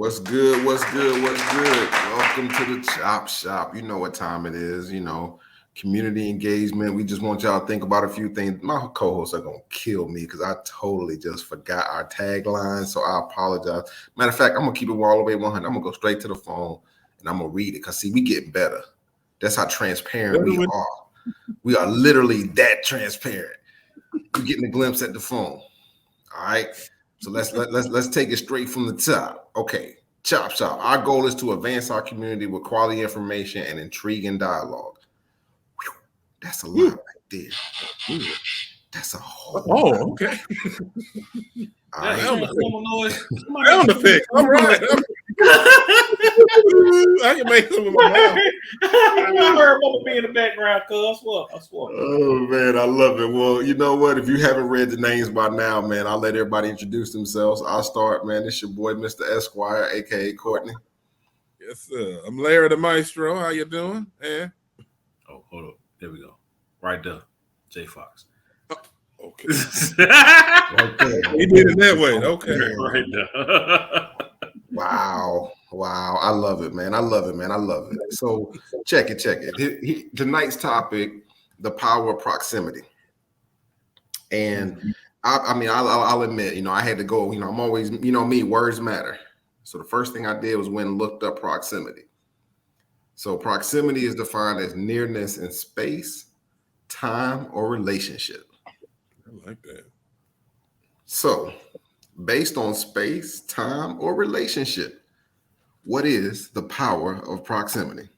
What's good? What's good? What's good? Welcome to the Chop Shop. You know what time it is, community engagement. We just want y'all to think about a few things. My co-hosts are going to kill me because I totally just forgot our tagline, so I apologize. Matter of fact, I'm going to keep it all the way 100. I'm going to go straight to the phone, and I'm going to read it because, see, we getting better. That's how transparent we are. We are literally that transparent. You're getting a glimpse at the phone. All right? So let's take it straight from the top. Okay, Chop Shop. Our goal is to advance our community with quality information and intriguing dialogue. Whew, that's a lot right there. Ooh, that's a whole lot. Okay. All right. Sound effect. All right. I can make some of my mouth. I heard about me in the background, cuz. I swear. Oh, man, I love it. Well, you know what? If you haven't read the names by now, man, I'll let everybody introduce themselves. I'll start, man. It's your boy, Mr. Esquire, a.k.a. Courtney. Yes, sir. I'm Larry the Maestro. How you doing? Yeah. Oh, hold up. There we go. Right there. J Fox. Okay. He did it that way. Okay. Right there. Wow. I love it, man. I love it. So check it. Tonight's topic, the power of proximity. And I'll admit, I had to go, I'm always, me, words matter. So the first thing I did was went and looked up proximity. So proximity is defined as nearness in space, time, or relationship. I like that. So based on space, time, or relationship, what is the power of proximity?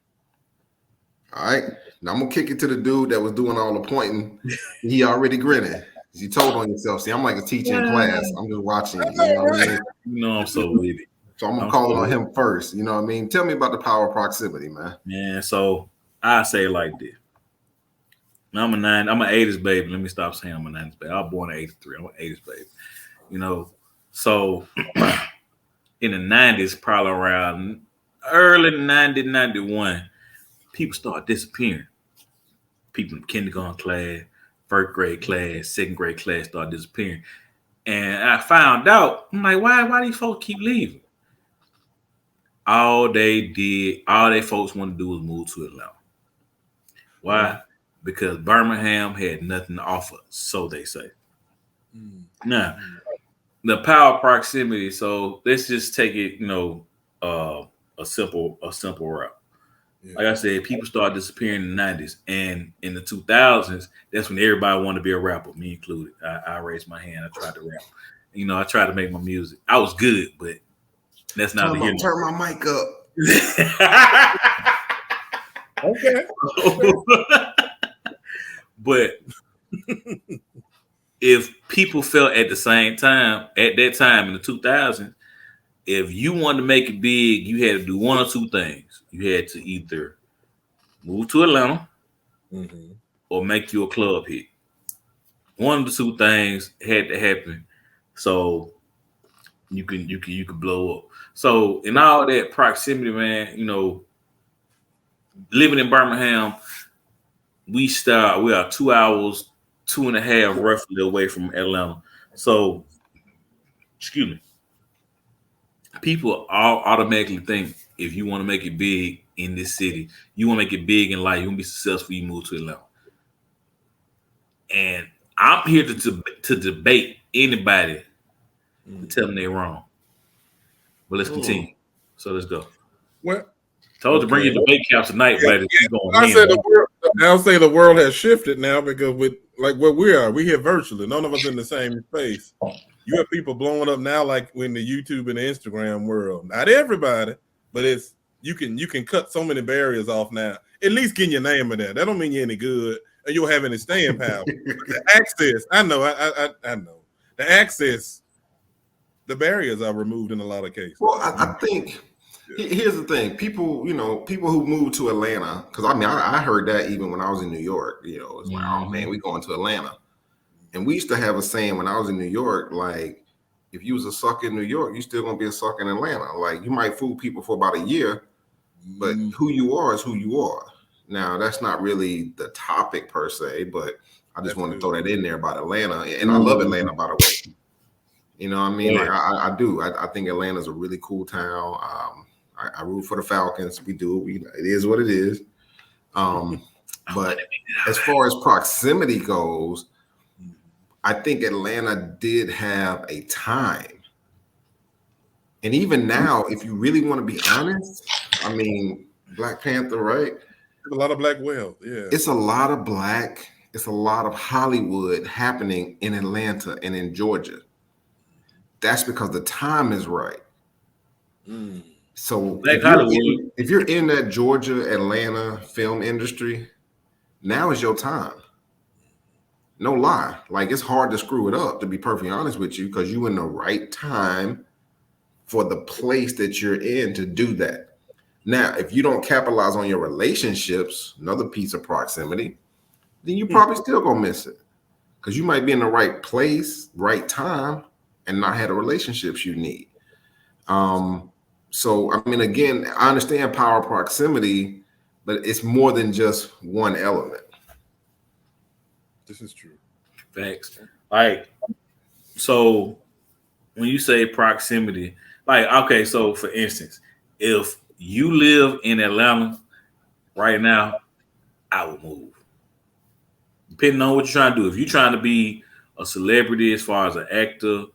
All right. Now I'm going to kick it to the dude that was doing all the pointing. He already grinning. You told on yourself. See, I'm like a teacher in class. I'm just watching you. You know what I mean? I'm so with it. So I'm going to call it on him first. You know what I mean? Tell me about the power of proximity, man. Man, so I say it like this. I'm an 80s baby. Let me stop saying I'm a 90s baby. I was born in 83. I'm an 80s baby. So in the 90s, probably around early 90, 91, people start disappearing. People in kindergarten class, first grade class, second grade class start disappearing. And I found out, I'm like, why these folks keep leaving? All they folks wanted to do was move to Atlanta. Why? Because Birmingham had nothing to offer, so they say. Now, the power of proximity. So let's just take it, a simple route. Yeah. Like I said, people started disappearing in the 90s, and in the 2000s, that's when everybody wanted to be a rapper, me included. I raised my hand. I tried to rap. I tried to make my music. I was good, but that's not the turn my mic up. Okay. But if people felt at that time in the 2000s, if you wanted to make it big, you had to do one or two things. You had to either move to Atlanta or make you a club hit. One of the two things had to happen so you could blow up. So in all that proximity, man, living in Birmingham, we are 2 hours, 2.5 roughly away from Atlanta. So, excuse me. People all automatically think if you want to make it big in this city, you want to make it big in life, you want to be successful, you move to Atlanta. And I'm here to debate anybody to tell them they're wrong. But let's continue. So let's go. Well, told you to bring your debate cap tonight, buddy. I'll say the world has shifted now because with like where we are, we here virtually. None of us in the same space. You have people blowing up now, like in the YouTube and the Instagram world. Not everybody, but you can cut so many barriers off now. At least getting your name in there. That don't mean you're any good or you'll have any staying power. The access, I know. The access, the barriers are removed in a lot of cases. Well, I think here's the thing. People who move to Atlanta, because I heard that even when I was in New York. It's like, oh man, we going to Atlanta. And we used to have a saying when I was in New York, like, if you was a sucker in New York, you still gonna be a sucker in Atlanta. Like, you might fool people for about a year, but who you are is who you are. Now, that's not really the topic per se, but I just want to throw that in there about Atlanta. And I love Atlanta, by the way. You know what I mean? Yeah. Like I do. I think Atlanta's a really cool town. I root for the Falcons. We do. It is what it is. But as far as proximity goes, I think Atlanta did have a time. And even now, if you really want to be honest, I mean, Black Panther, right? A lot of black wealth. Yeah. It's a lot of black, it's a lot of Hollywood happening in Atlanta and in Georgia. That's because the time is right. So if you're in that Georgia, Atlanta film industry, now is your time. No lie. Like, it's hard to screw it up, to be perfectly honest with you, because you're in the right time for the place that you're in to do that. Now, if you don't capitalize on your relationships, another piece of proximity, then you probably still gonna miss it. Because you might be in the right place, right time, and not have the relationships you need. So, I mean, again, I understand power proximity, but it's more than just one element. This is true. Facts. Like, so when you say proximity, like, okay, so for instance, if you live in Atlanta right now, I would move. Depending on what you're trying to do. If you're trying to be a celebrity as far as an actor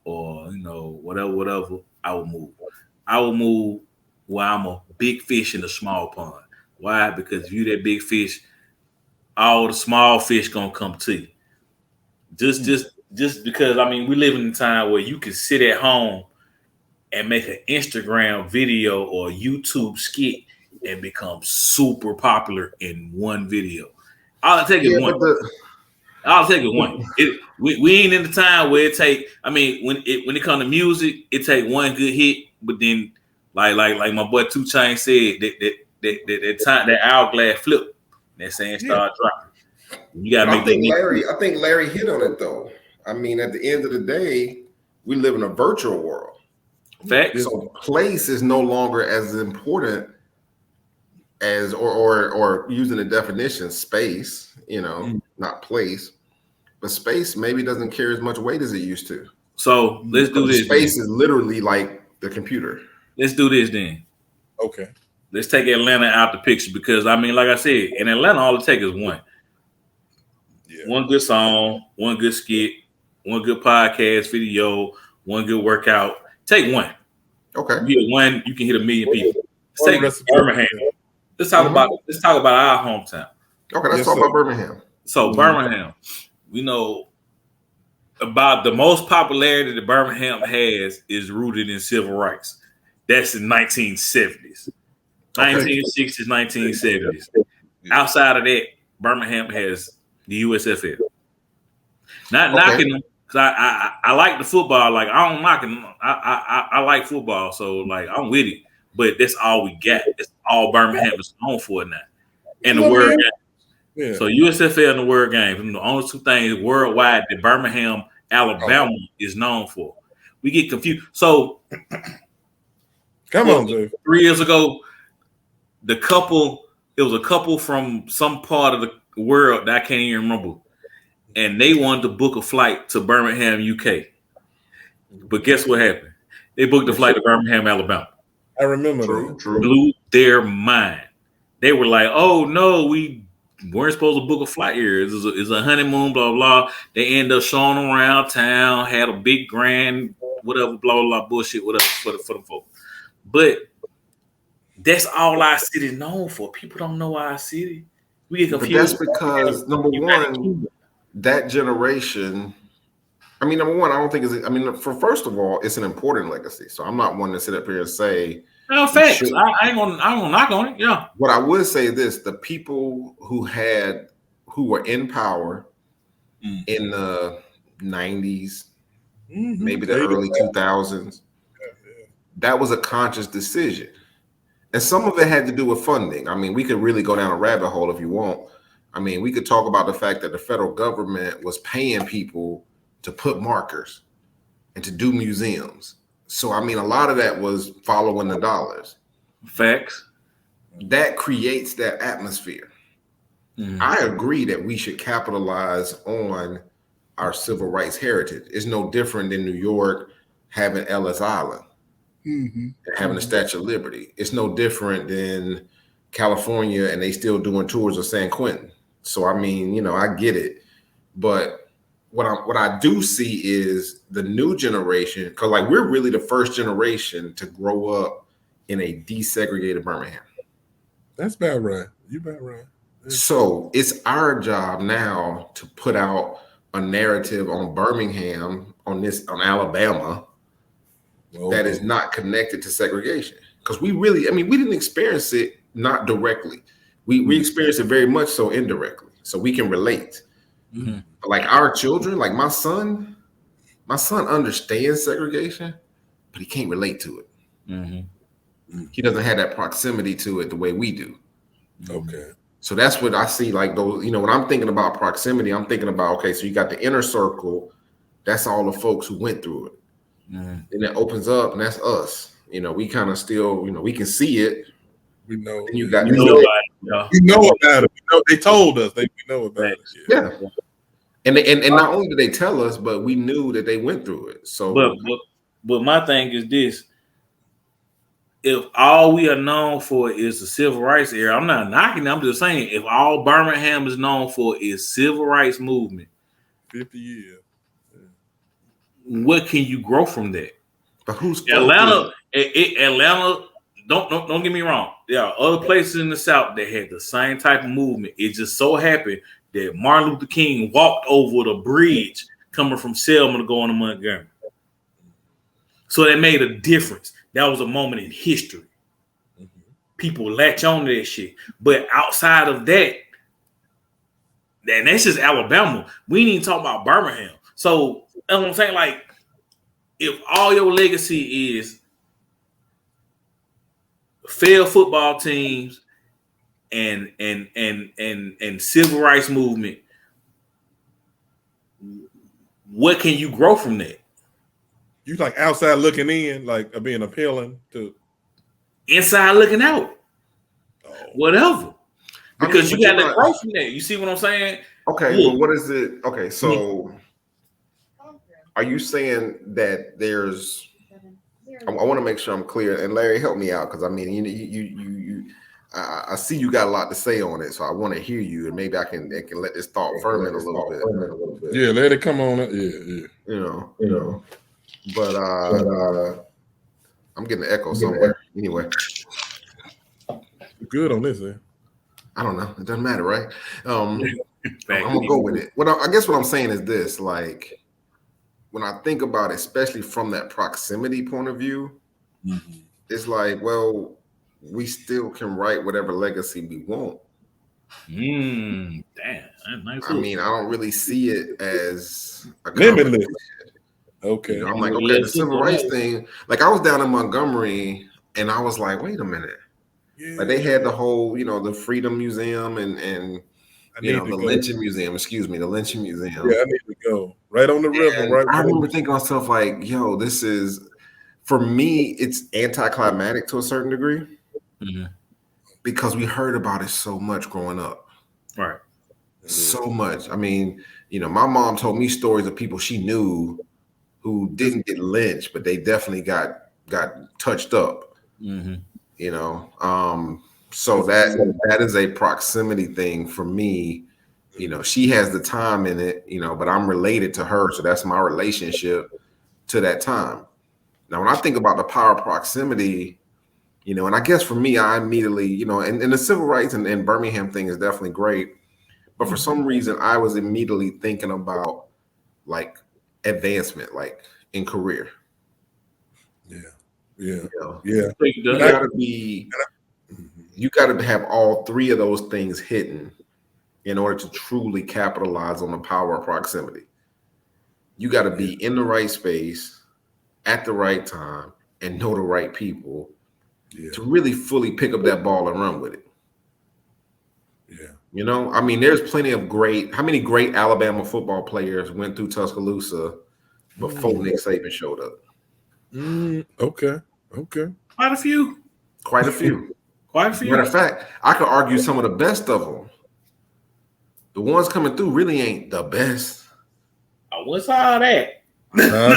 or, you know, whatever, I will move. I will move where I'm a big fish in a small pond. Why? Because if you that big fish, all the small fish gonna come to you. Just because, I mean, we live in a time where you can sit at home and make an Instagram video or YouTube skit and become super popular in one video. All it takes is one. I'll take it one. We ain't in the time where it take. I mean, when it comes to music, it take one good hit, but then like my boy 2 Chainz said, that time that hourglass flip, that saying start dropping. You gotta make that. I think Larry hit on it though. I mean, at the end of the day, we live in a virtual world. Facts. So place is no longer as important as or using the definition space, you know, not place, but space maybe doesn't carry as much weight as it used to. So let's do this. Space is literally like the computer. Let's do this then. Okay. Let's take Atlanta out the picture because, I mean, like I said, in Atlanta, all it takes is one. Yeah. One good song, one good skit, one good podcast video, one good workout. Take one. Okay. You get one, you can hit 1 million people. Let's take Birmingham. Let's talk about our hometown. Okay, let's talk about Birmingham. So Birmingham, we know about the most popularity that Birmingham has is rooted in civil rights. That's in 1970s. 1960s, 1970s. Outside of that, Birmingham has the USFL. Not knocking them, because I like the football. Like, I don't knock them. I like football, so like I'm with it. But that's all we got. That's all Birmingham is known for now. And the word game. Yeah. So USFL and the word game, the only two things worldwide that Birmingham, Alabama is known for. We get confused. So come on, dude. 3 years ago, it was a couple from some part of the world that I can't even remember. And they wanted to book a flight to Birmingham, UK. But guess what happened? They booked a flight to Birmingham, Alabama. I remember that. Blew their mind. They were like, oh, no, we weren't supposed to book a flight here. It's a honeymoon, blah, blah. They end up showing around town, had a big grand, whatever, blah, blah, bullshit, whatever, for the folks. But that's all our city is known for. People don't know our city. We get confused. But that's because, number one, that generation, I mean, number one, I don't think it's, I mean, first of all, it's an important legacy. So I'm not one to sit up here and say, no, facts. I ain't gonna knock on it. Yeah. What I would say this: the people who were in power in the 90s, maybe the early 2000s, that was a conscious decision. And some of it had to do with funding. I mean, we could really go down a rabbit hole if you want. I mean, we could talk about the fact that the federal government was paying people to put markers and to do museums. So, I mean, a lot of that was following the dollars. Facts. That creates that atmosphere. I agree that we should capitalize on our civil rights heritage. It's no different than New York having Ellis Island and having the Statue of Liberty. It's no different than California and they still doing tours of San Quentin. So I mean, you know, I get it, but what I do see is the new generation, because like we're really the first generation to grow up in a desegregated Birmingham. That's about right. You about right. So it's our job now to put out a narrative on Birmingham, on Alabama, that is not connected to segregation. Because we didn't experience it not directly. We experienced it very much so indirectly. So we can relate. Mm-hmm. Like our children, like my son understands segregation, but he can't relate to it. Mm-hmm. He doesn't have that proximity to it the way we do. Okay. So that's what I see, like those, you know, when I'm thinking about proximity, I'm thinking about, okay, so you got the inner circle, that's all the folks who went through it. Mm-hmm. And it opens up, and that's us. You know, we kind of still, you know, we can see it. We know. And you got we know about it. We know, they told us we know about it. Yeah. And not only did they tell us, but we knew that they went through it. So but my thing is this. If all we are known for is the civil rights era, I'm not knocking it. I'm just saying, if all Birmingham is known for is civil rights movement, 50 years, what can you grow from that? But who's Atlanta? Atlanta. Don't get me wrong. There are other places in the South that had the same type of movement. It just so happened that Martin Luther King walked over the bridge coming from Selma to go into Montgomery. So that made a difference. That was a moment in history. People latch on to that shit. But outside of that, and that's just Alabama. We ain't even talk about Birmingham. So you know what I'm saying? Like, if all your legacy is failed football teams and civil rights movement, what can you grow from that? You like outside looking in, like being appealing to inside looking out. Whatever. Because you got to grow from that. You see what I'm saying? Okay, well, what is it? Okay, so are you saying that there's? I want to make sure I'm clear. And Larry, help me out, because I mean, I see you got a lot to say on it, so I want to hear you, and maybe I can let this thought ferment a little bit. Yeah, let it come on. Yeah. You know. But I'm getting an echo somewhere. Anyway, good on this, eh? I don't know. It doesn't matter, right? I'm gonna go with it. I guess what I'm saying is this: like, when I think about it, especially from that proximity point of view, it's like, well, we still can write whatever legacy we want. Damn, that's nice. I mean, I don't really see it as a limitless. Okay. You know, I'm like, okay, the civil rights thing. Like, I was down in Montgomery, and I was like, wait a minute. Yeah. Like, they had the whole, you know, the Freedom Museum and the Lynching Museum. Excuse me, the Lynching Museum. Yeah, I need to go right on the river. Right. I remember thinking to myself, like, yo, this is, for me, it's anticlimactic to a certain degree, because we heard about it so much growing up. Right. So much. I mean, you know, my mom told me stories of people she knew who didn't get lynched, but they definitely got touched up. You know, so that is a proximity thing for me. You know, she has the time in it, you know, but I'm related to her, so that's my relationship to that time. Now, when I think about the power of proximity, you know, and I guess for me, I immediately, you know, and the civil rights and Birmingham thing is definitely great, but for some reason, I was immediately thinking about like advancement, like in career. You gotta have all three of those things hidden in order to truly capitalize on the power of proximity. You got to be in the right space at the right time and know the right people to really fully pick up that ball and run with it. You know, I mean, there's plenty of how many great Alabama football players went through Tuscaloosa before Nick Saban showed up? Okay. Quite a few. Matter of fact, I could argue some of the best of them. The ones coming through really ain't the best. What's all that? No.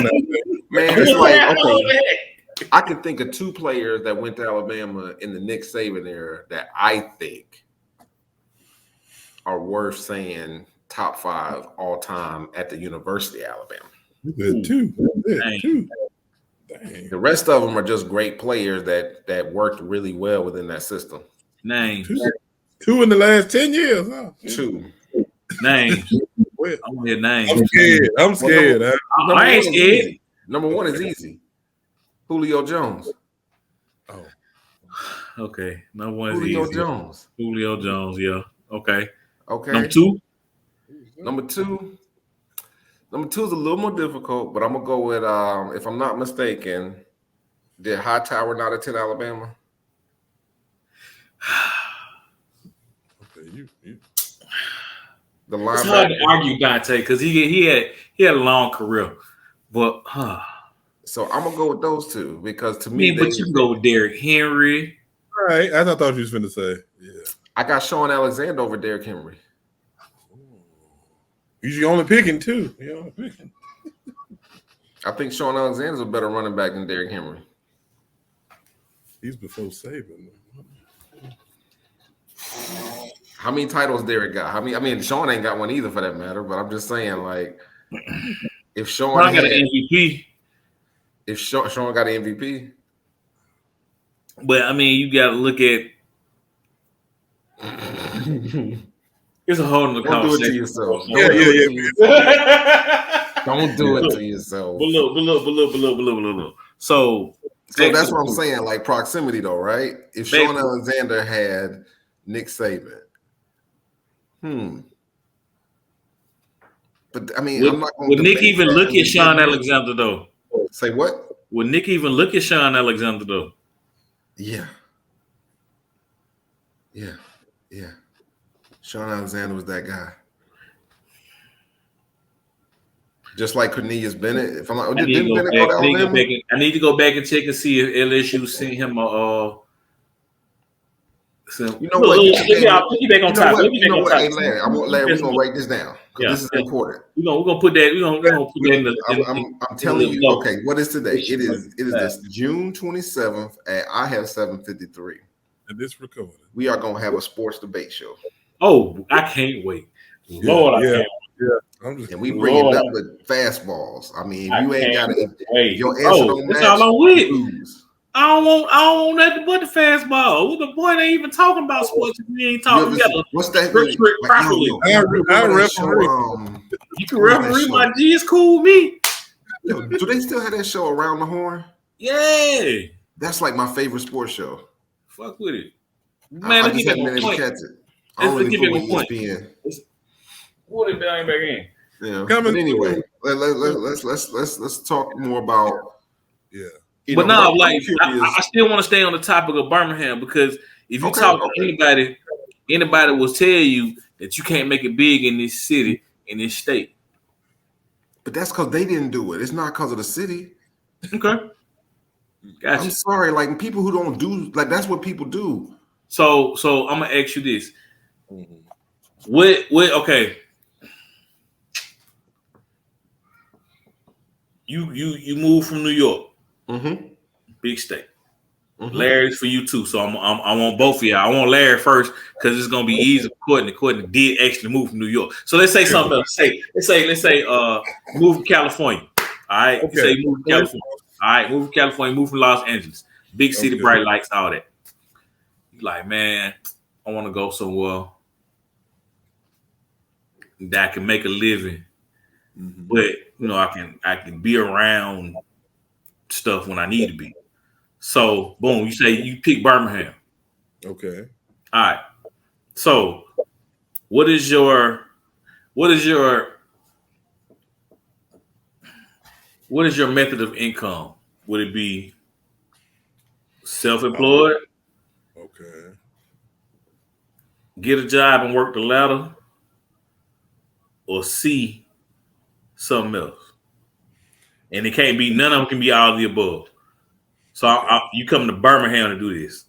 Man, it's like, okay, I can think of 2 players that went to Alabama in the Nick Saban era that I think are worth saying top 5 all time at the University of Alabama. Good too. Dang. Two. Dang. The rest of them are just great players that worked really well within that system. Names. Two in the last 10 years. Huh? 2. Names. Well, I want to hear names. I'm scared. Huh? I ain't scared. Number 1 is easy. Julio Jones. Oh. Okay. Number 1 is Julio easy. Jones. Julio Jones. Yeah. Okay. Okay. Number 2. Number two is a little more difficult, but I'm gonna go with if I'm not mistaken, did Hightower not attend Alabama? Okay, you. The It's hard to linebacker. argue Dante because he had a long career, but So I'm gonna go with those 2 because to I me, mean, but you can go with Derrick Henry. All right, I thought you was finna say. Yeah. I got Sean Alexander over Derrick Henry. He's only picking 2. You're only picking. I think Sean Alexander's a better running back than Derrick Henry. He's before Saban. How many titles Derrick got? How many? I mean, Sean ain't got one either for that matter. But I'm just saying, like, if Sean I got had, an MVP, if Sean got an MVP, but I mean, you got to look at. It's a whole nother don't do it to conversation. yourself. Yeah. Don't do it to yourself. But look. So that's what I'm saying. Like proximity, though, right? If Back- Sean Alexander had Nick Saban, but I mean, I'm not going would to Nick even look at Sean Alexander though? Say what? Would Nick even look at Sean Alexander though? Yeah. Sean Alexander was that guy. Just like Cornelius Bennett. If I'm not, I didn't Bennett go to Alabama? I need to go back and check and see if LSU sent him a. You know what? Let me back on top. You know what? Hey, Larry, I want Larry. We're gonna write this down because this is important. We're gonna put that. We're gonna put that in the. I'm telling you. Okay, what is today? It is this June 27th at I have 7:53. And this recorded. We are gonna have a sports debate show. Oh, I can't wait. Lord, I can't. And we bring it up with fastballs. I mean, if you ain't got it, if your answer don't match, all I'm with. you lose. I don't want nothing but the fastball. What the point ain't even talking about sports if we ain't talking. We gotta What's that? script properly. I referee. You can referee my G. It's cool with me. Do they still have that show Around the Horn? Yeah. That's like my favorite sports show. Fuck with it. Man, I let's just get haven't been back able on to point. catch it. I don't Let's really get put back on point. ESPN. What it back in? Yeah. Coming But anyway, let's talk more about. Yeah. But no, I'm like curious. I still want to stay on the topic of Birmingham because if you Okay, talk to anybody will tell you that you can't make it big in this city, in this state. But that's because they didn't do it. It's not because of the city. Okay. Gotcha. I'm sorry. Like people who don't do like that's what people do. So I'm gonna ask you this. What okay. You moved from New York. Mm-hmm. Big state. Mm-hmm. Larry's for you too. So I want both of y'all. I want Larry first because it's gonna be easy. Courtney did actually move from New York. So let's say something else. Let's say move from California. All right. Okay. Say move from California. All right, move from California, move from Los Angeles. Big city, Okay. bright lights, all that. You like, man, I want to go somewhere that I can make a living, but you know, I can be around stuff when I need to be. So, boom, you say you pick Birmingham. Okay. All right. So, what is your method of income? Would it be self-employed, Okay. get a job and work the ladder, or C, something else? And it can't be, none of them can be all of the above. So you come to Birmingham to do this.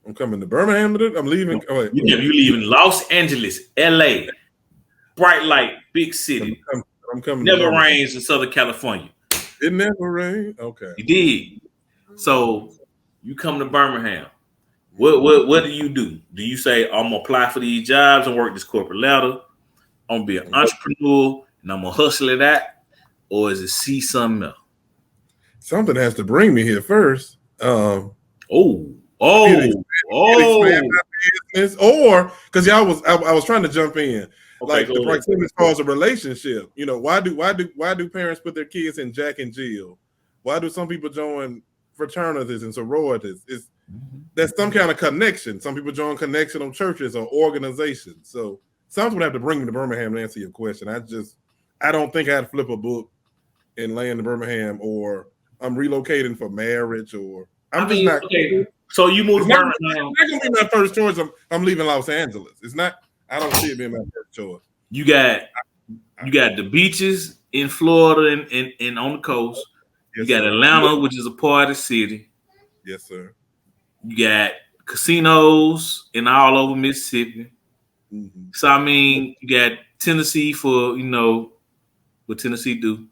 I'm coming to Birmingham. I'm leaving. Oh, wait. You leave in Los Angeles, LA, bright light, big city. I'm coming. Never rains in Southern California. It never rained. Okay. You did. So you come to Birmingham. What do you do? Do you say I'm gonna apply for these jobs and work this corporate ladder? I'm gonna be an entrepreneur and I'm gonna hustle it out, or is it see something else? Something has to bring me here first. Oh, business, or because I was trying to jump in. Okay, Like the ahead. proximity as far as a relationship. You know, why do parents put their kids in Jack and Jill? Why do some people join fraternities and sororities? There's some kind of connection. Some people join connection on churches or organizations. So something would have to bring me to Birmingham to answer your question. I don't think I'd flip a book and land in Birmingham, or I'm relocating for marriage, or okay. So you moved to Birmingham. It's not gonna be my first choice. I'm leaving Los Angeles. It's not. I don't see it being my first choice. You got the beaches in Florida and on the coast. Yes, You got sir. Atlanta, which is a party city. Yes, sir. You got casinos in all over Mississippi. Mm-hmm. So I mean, you got Tennessee for what Tennessee do.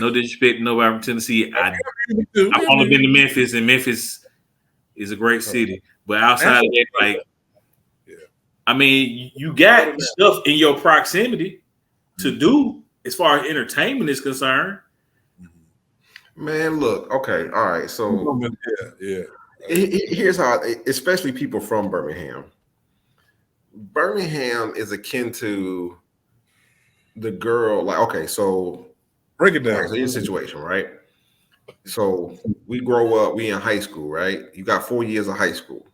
No disrespect to nobody from Tennessee. I've only been to Memphis, and Memphis is a great city. But outside of that, like, I mean, you got stuff in your proximity to do as far as entertainment is concerned. Man, look, okay, all right. So yeah. Here's how, especially people from Birmingham. Birmingham is akin to the girl, like, okay, so break it down. Right, so your situation, right? So we grow up, we in high school, right? You got 4 years of high school,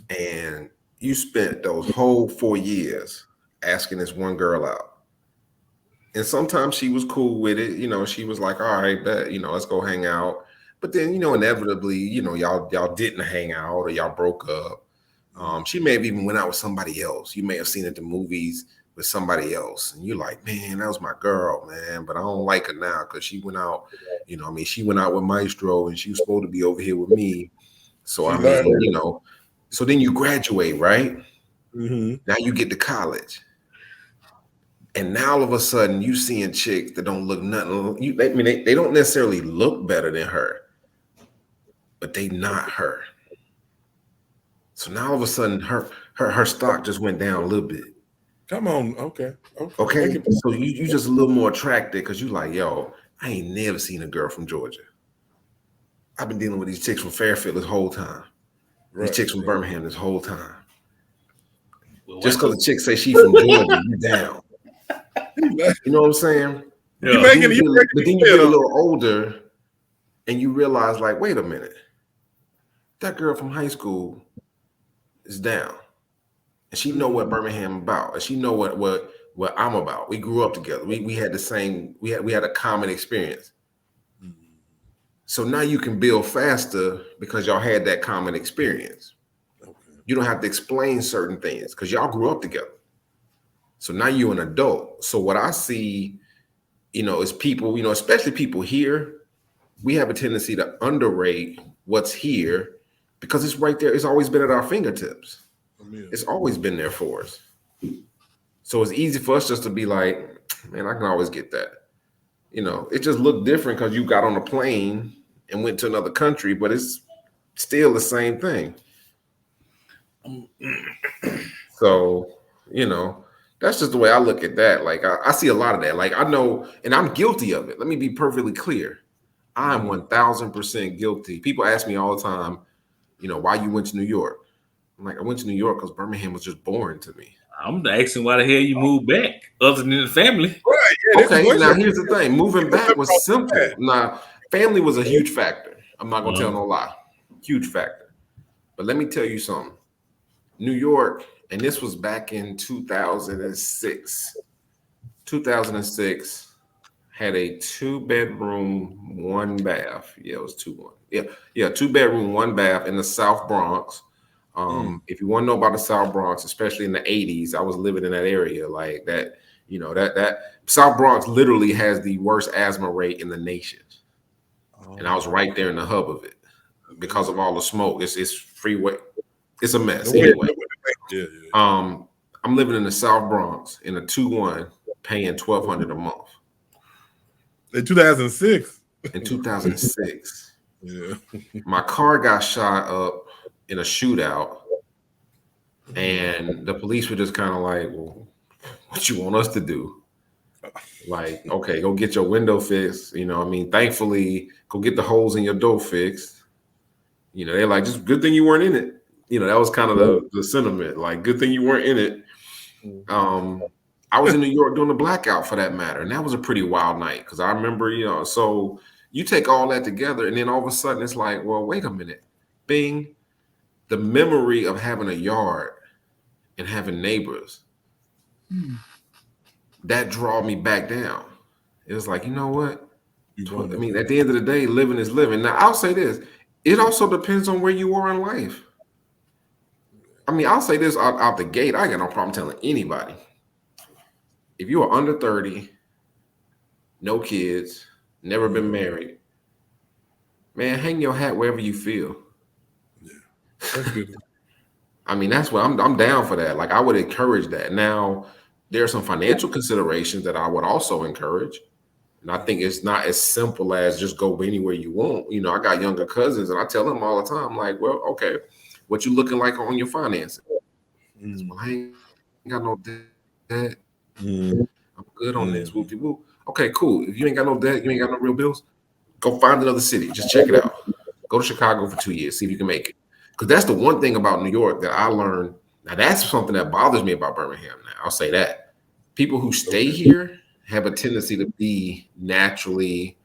and you spent those whole 4 years asking this one girl out. And sometimes she was cool with it, you know, she was like, all right, bet, you know, let's go hang out. But then, you know, inevitably, you know, y'all didn't hang out, or y'all broke up. She may have even went out with somebody else. You may have seen it at the movies with somebody else, and you're like, man, that was my girl, man, but I don't like her now because she went out, you know, I mean, she went out with Maestro and she was supposed to be over here with me. So I mean, you know, so then you graduate, right? Now you get to college, and now all of a sudden you seeing chicks that don't look nothing. They don't necessarily look better than her, but they not her. So now all of a sudden her stock just went down a little bit. Come on, okay. So you just a little more attracted because you like, yo, I ain't never seen a girl from Georgia. I've been dealing with these chicks from Fairfield this whole time. These chicks from Birmingham this whole time. Just because the chick say she from Georgia, you down. You know what I'm saying? Yeah. But then you get a little older and you realize, like, wait a minute, that girl from high school is down. And she know what Birmingham about, and she know what I'm about. We grew up together. We had the same, we had a common experience. So now you can build faster because y'all had that common experience. You don't have to explain certain things because y'all grew up together. So now you're an adult. So what I see, you know, is people, you know, especially people here, we have a tendency to underrate what's here because it's right there. It's always been at our fingertips. It's always been there for us. So it's easy for us just to be like, man, I can always get that. You know, it just looked different because you got on a plane and went to another country, but it's still the same thing. So, you know, that's just the way I look at that. Like, I see a lot of that. Like, I know, and I'm guilty of it. Let me be perfectly clear. I'm 1000% guilty. People ask me all the time, you know, why you went to New York? I'm like, I went to New York because Birmingham was just boring to me. I'm asking why the hell you moved back, other than the family. Right. Yeah, okay, now here's the thing. Moving back was simple. Now, family was a huge factor. I'm not going to tell no lie. Huge factor. But let me tell you something. New York, and this was back in 2006. 2006 had a 2-bedroom, 1 bath. Yeah, it was 2-1. Yeah, 2-bedroom, 1 bath in the South Bronx. If you want to know about the South Bronx, especially in the 80s, I was living in that area. Like that, you know, that South Bronx literally has the worst asthma rate in the nation. And I was right there in the hub of it because of all the smoke. It's freeway. It's a mess. Anyway, I'm living in the South Bronx in a 2-1, paying $1,200 a month. In 2006. In 2006. Yeah. My car got shot up in a shootout, and the police were just kind of like, well, what you want us to do? Like, okay, go get your window fixed. You know, I mean, thankfully, go get the holes in your door fixed. You know, they're like, just good thing you weren't in it. You know, that was kind of the sentiment. Like, good thing you weren't in it. I was in New York doing the blackout for that matter, and that was a pretty wild night because I remember, you know, so you take all that together, and then all of a sudden it's like, well, wait a minute, bing, the memory of having a yard and having neighbors, that draw me back down. It was like, you know what? I mean, at the end of the day, living is living. Now, I'll say this. It also depends on where you are in life. I mean, I'll say this out the gate. I ain't got no problem telling anybody. If you are under 30, no kids, never been married, man, hang your hat wherever you feel. Yeah, that's good. I mean, that's what I'm down for that. Like, I would encourage that. Now, there are some financial considerations that I would also encourage. And I think it's not as simple as just go anywhere you want. You know, I got younger cousins, and I tell them all the time, like, well, okay, what you looking like on your finances? Well, I ain't got no debt. I'm good on this. Whoop de whoop. Okay, cool. If you ain't got no debt, you ain't got no real bills, go find another city. Just check it out. Go to Chicago for 2 years, see if you can make it. Because that's the one thing about New York that I learned. Now, that's something that bothers me about Birmingham now. I'll say that. People who stay here have a tendency to be naturally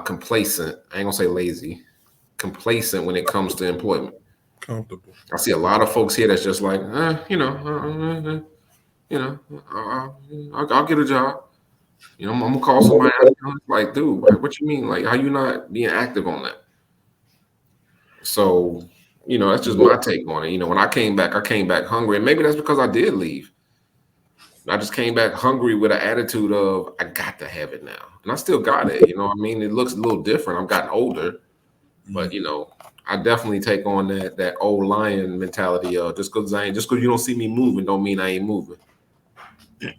complacent. I ain't gonna say lazy, complacent when it comes to employment. Comfortable. I see a lot of folks here that's just like, I'll get a job. You know, I'm gonna call somebody out. Like, dude, what you mean? Like, how you not being active on that? So, you know, that's just my take on it. You know, when I came back hungry, and maybe that's because I did leave. I just came back hungry with an attitude of, I got to have it now. And I still got it. You know what I mean? It looks a little different. I've gotten older. But, you know, I definitely take on that old lion mentality of just because you don't see me moving don't mean I ain't moving. I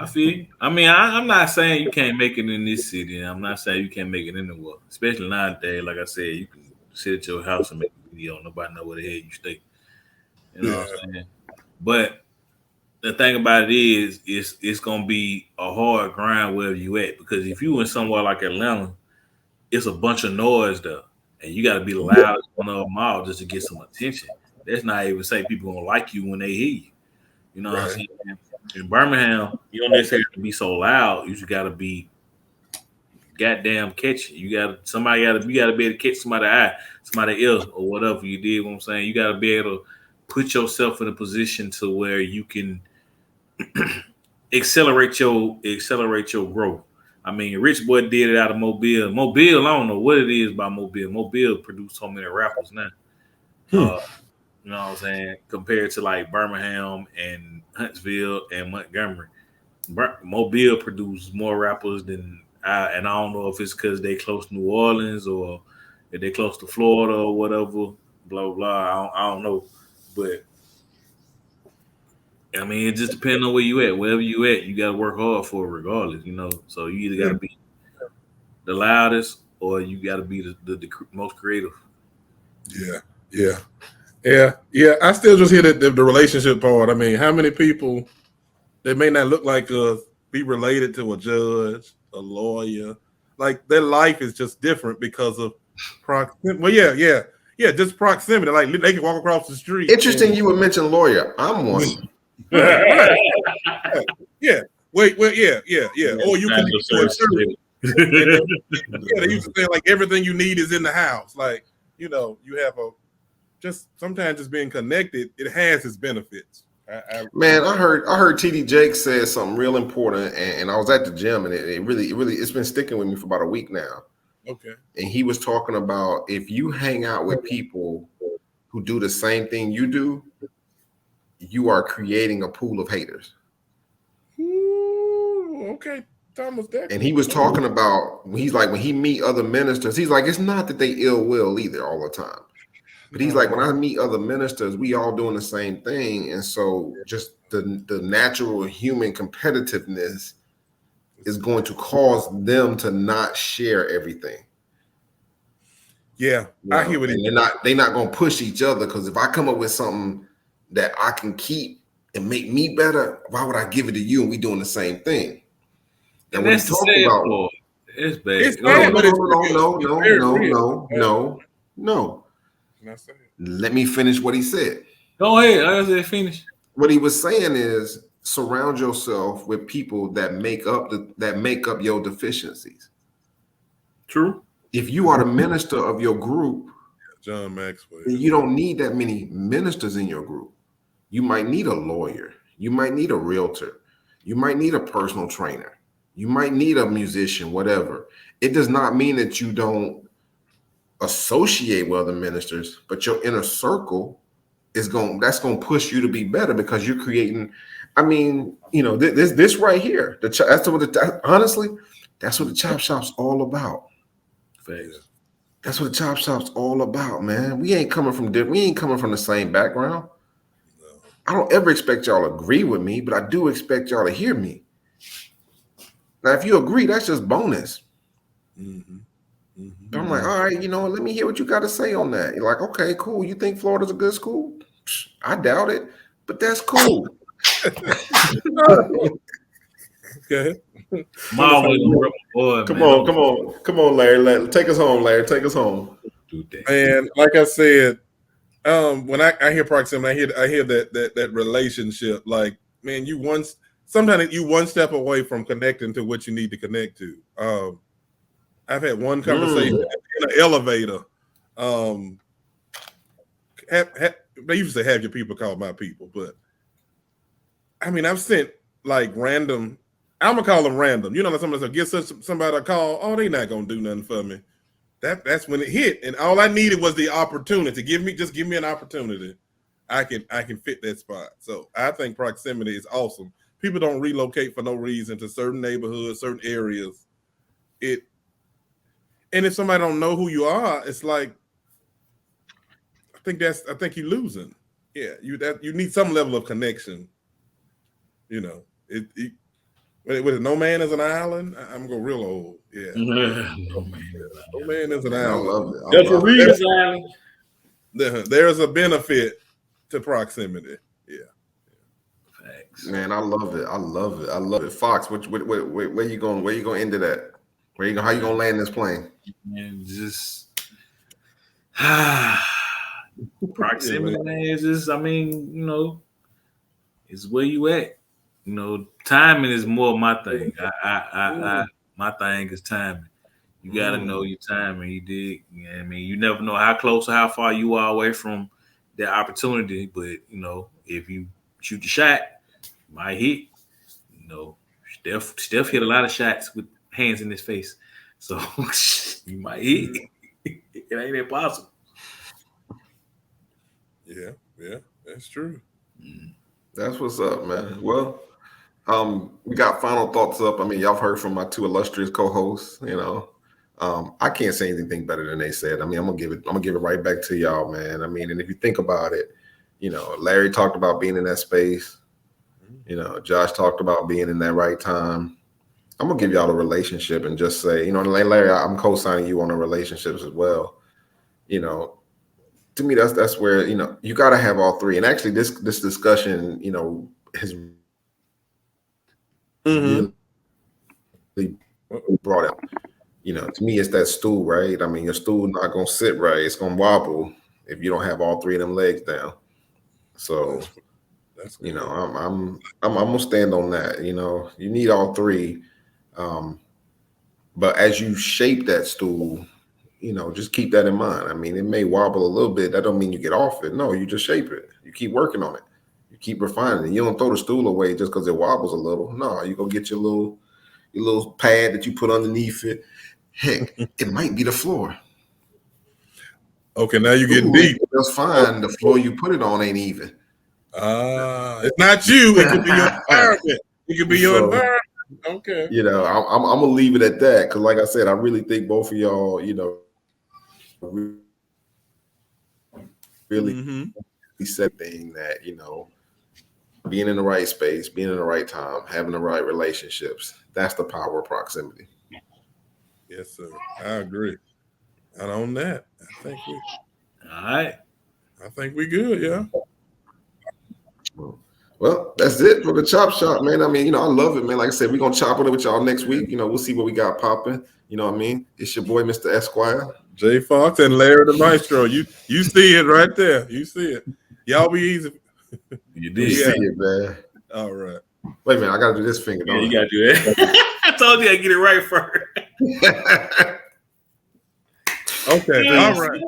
feel you. I mean, I'm not saying you can't make it in this city. I'm not saying you can't make it anywhere. Especially nowadays, like I said, you can sit at your house and make a video. Nobody know where the hell you stay. You know what I'm saying? But the thing about it is it's gonna be a hard grind wherever you at, because if you in somewhere like Atlanta, it's a bunch of noise there, and you got to be the loudest one of them all just to get some attention. That's not even say people gonna like you when they hear you. You know what I'm saying? In Birmingham, you don't necessarily have to be so loud. You just got to be goddamn catchy. You got to be able to catch somebody's eye, somebody else, or whatever you did. What I'm saying, you got to be able to put yourself in a position to where you can accelerate your growth. I mean, Rich Boy did it out of Mobile. Mobile, I don't know what it is about Mobile. Mobile produced so many rappers now. You know what I'm saying? Compared to like Birmingham and Huntsville and Montgomery, Mobile produced more rappers than and I don't know if it's because they close to New Orleans or if they close to Florida or whatever. Blah blah. I don't know, but I mean, it just depends on where you at. Wherever you at, you got to work hard for it regardless, you know. So you either got to be the loudest or you got to be the most creative. Yeah. I still just hear the relationship part. I mean, how many people that may not look like us be related to a judge, a lawyer? Like, their life is just different because of proximity. Well, yeah, just proximity. Like, they can walk across the street. Interesting you would mention lawyer. I'm one. Right. Yeah. Wait. Or you can be to a church. They used to say like everything you need is in the house. Like, you know, you have sometimes just being connected, it has its benefits. Man, I heard TD Jakes said something real important, and I was at the gym, and it really it's been sticking with me for about a week now. Okay. And he was talking about if you hang out with people who do the same thing you do, you are creating a pool of haters. Ooh, okay, Thomas Decker. And he was talking about, he's like, when he meet other ministers, he's like, it's not that they ill will either all the time. But he's like, when I meet other ministers, we all doing the same thing. And so just the natural human competitiveness is going to cause them to not share everything. Yeah, I hear what he's they're not going to push each other, because if I come up with something that I can keep and make me better, why would I give it to you and we doing the same thing? And that's the sad part. It's bad. It's bad, but no. Let me finish what he said. Go ahead. I said finish. What he was saying is surround yourself with people that make up your deficiencies. True. If you are the minister of your group, John Maxwell, then you don't need that many ministers in your group. You might need a lawyer. You might need a realtor. You might need a personal trainer. You might need a musician, whatever. It does not mean that you don't associate with other ministers, but your inner circle that's going to push you to be better, because you're creating. I mean, this right here. Honestly, that's what the Chop Shop's all about. That's what the Chop Shop's all about, man. We ain't coming from the same background. No. I don't ever expect y'all to agree with me, but I do expect y'all to hear me. Now, if you agree, that's just bonus. Mm-hmm. Mm-hmm. I'm like, all right, let me hear what you got to say on that. You're like, okay, cool. You think Florida's a good school? I doubt it, but that's cool. Okay. Come on, Larry. Take us home, Larry. Take us home. And like I said, when I hear proximity, I hear that relationship. Like, man, sometimes you one step away from connecting to what you need to connect to. I've had one conversation in an elevator. They used to have your people call my people, but I mean, I've sent like random. I'm gonna call them random. Like somebody said, give somebody a call. Oh, they not gonna do nothing for me. That's when it hit, and all I needed was the opportunity. Give me an opportunity. I can fit that spot. So I think proximity is awesome. People don't relocate for no reason to certain neighborhoods, certain areas. And if somebody don't know who you are, it's like I think you're losing. Yeah, you need some level of connection. With no man is an island. I'm going real old. Yeah. No man is an island. I love it. There's a benefit to proximity. Yeah. Thanks. Man, I love it. Fox, where you going? Where you going into that? How you going to land this plane? Man, just proximity, man. Is just, I mean, it's where you at. Timing is more my thing. My thing is timing. You got to know your timing. You dig? I mean, you never know how close or how far you are away from that opportunity. But if you shoot the shot, you might hit. Steph hit a lot of shots with hands in his face, so you might hit. It ain't impossible. Yeah, that's true. That's what's up, man. Well. We got final thoughts up. I mean, y'all have heard from my two illustrious co-hosts. I can't say anything better than they said. I mean, I'm gonna give it right back to y'all, man. I mean, and if you think about it, Larry talked about being in that space. Josh talked about being in that right time. I'm gonna give y'all a relationship and just say, Larry, I'm co-signing you on the relationships as well. To me, that's where you got to have all three. And actually, this discussion, has really brought out. To me, it's that stool, right? I mean, your stool not gonna sit right; it's gonna wobble if you don't have all three of them legs down. So, that's I'm gonna stand on that. You need all three, but as you shape that stool, just keep that in mind. I mean, it may wobble a little bit. That don't mean you get off it. No, you just shape it. You keep working on it. Keep refining it. You don't throw the stool away just because it wobbles a little. No, you go get your little pad that you put underneath it. Heck, it might be the floor. Okay, now you're getting deep. That's fine. The floor you put it on ain't even. It's not you. It could be your environment. It could be your environment. Okay. I'm gonna leave it at that because, like I said, I really think both of y'all, really Mhm. be said thing that, being in the right space, being in the right time, having the right relationships. That's the power of proximity. Yes, sir. I agree. And on that, All right. I think we good. Yeah. Well, that's it for the chop shop, man. I mean, I love it, man. Like I said, we're gonna chop it up with y'all next week. We'll see what we got popping. You know what I mean? It's your boy, Mr. Esquire. Jay Fox and Larry the Maestro. You see it right there. You see it. Y'all be easy. You You did. see it, man. All right. Wait a minute, I gotta do this finger. Yeah, Don't you gotta do that. I told you I get it right first. Okay. Peace. All right.